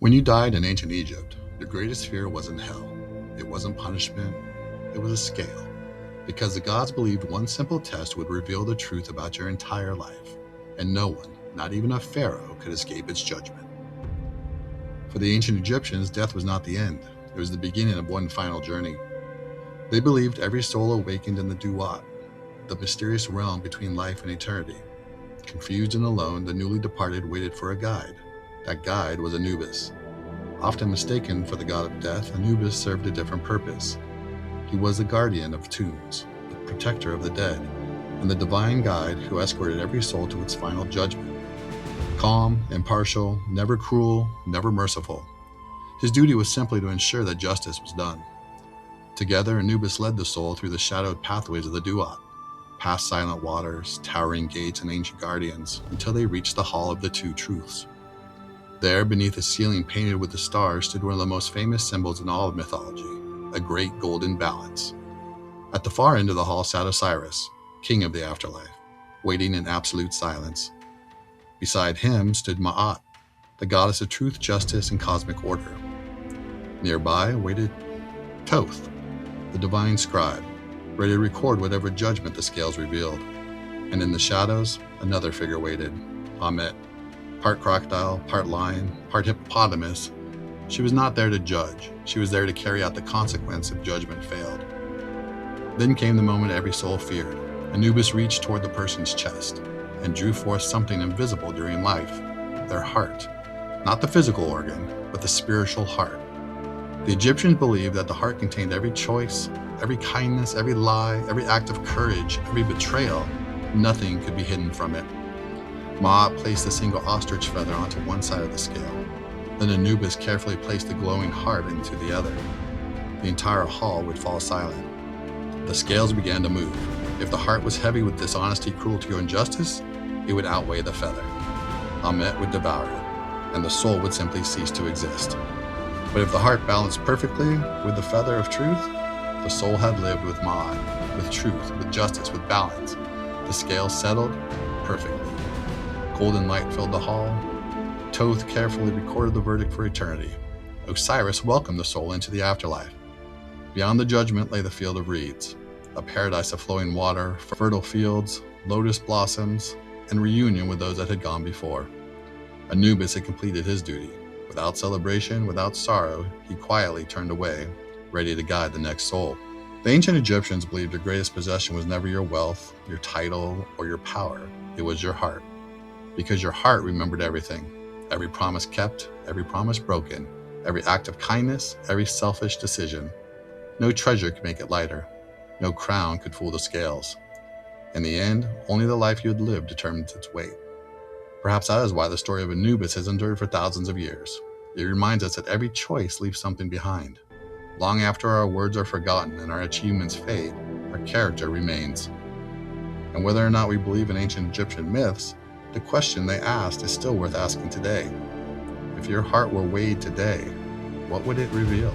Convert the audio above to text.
When you died in ancient Egypt, your greatest fear wasn't hell. It wasn't punishment. It was a scale. Because the gods believed one simple test would reveal the truth about your entire life, and no one, not even a pharaoh, could escape its judgment. For the ancient Egyptians, death was not the end. It was the beginning of one final journey. They believed every soul awakened in the Duat, the mysterious realm between life and eternity. Confused and alone, the newly departed waited for a guide. That guide was Anubis. Often mistaken for the god of death, Anubis served a different purpose. He was the guardian of tombs, the protector of the dead, and the divine guide who escorted every soul to its final judgment. Calm, impartial, never cruel, never merciful. His duty was simply to ensure that justice was done. Together, Anubis led the soul through the shadowed pathways of the Duat, past silent waters, towering gates, and ancient guardians, until they reached the Hall of the Two Truths. There, beneath a ceiling painted with the stars, stood one of the most famous symbols in all of mythology, a great golden balance. At the far end of the hall sat Osiris, king of the afterlife, waiting in absolute silence. Beside him stood Ma'at, the goddess of truth, justice, and cosmic order. Nearby waited Thoth, the divine scribe, ready to record whatever judgment the scales revealed. And in the shadows, another figure waited, Amet, part crocodile, part lion, part hippopotamus. She was not there to judge. She was there to carry out the consequence if judgment failed. Then came the moment every soul feared. Anubis reached toward the person's chest and drew forth something invisible during life, their heart. Not the physical organ, but the spiritual heart. The Egyptians believed that the heart contained every choice, every kindness, every lie, every act of courage, every betrayal. Nothing could be hidden from it. Ma'at placed a single ostrich feather onto one side of the scale. Then Anubis carefully placed the glowing heart into the other. The entire hall would fall silent. The scales began to move. If the heart was heavy with dishonesty, cruelty, or injustice, it would outweigh the feather. Amet would devour it, and the soul would simply cease to exist. But if the heart balanced perfectly with the feather of truth, the soul had lived with Ma'at, with truth, with justice, with balance. The scales settled perfectly. Golden light filled the hall. Thoth carefully recorded the verdict for eternity. Osiris welcomed the soul into the afterlife. Beyond the judgment lay the field of reeds, a paradise of flowing water, fertile fields, lotus blossoms, and reunion with those that had gone before. Anubis had completed his duty. Without celebration, without sorrow, he quietly turned away, ready to guide the next soul. The ancient Egyptians believed your greatest possession was never your wealth, your title, or your power. It was your heart. Because your heart remembered everything. Every promise kept, every promise broken, every act of kindness, every selfish decision. No treasure could make it lighter. No crown could fool the scales. In the end, only the life you had lived determines its weight. Perhaps that is why the story of Anubis has endured for thousands of years. It reminds us that every choice leaves something behind. Long after our words are forgotten and our achievements fade, our character remains. And whether or not we believe in ancient Egyptian myths, the question they asked is still worth asking today. If your heart were weighed today, what would it reveal?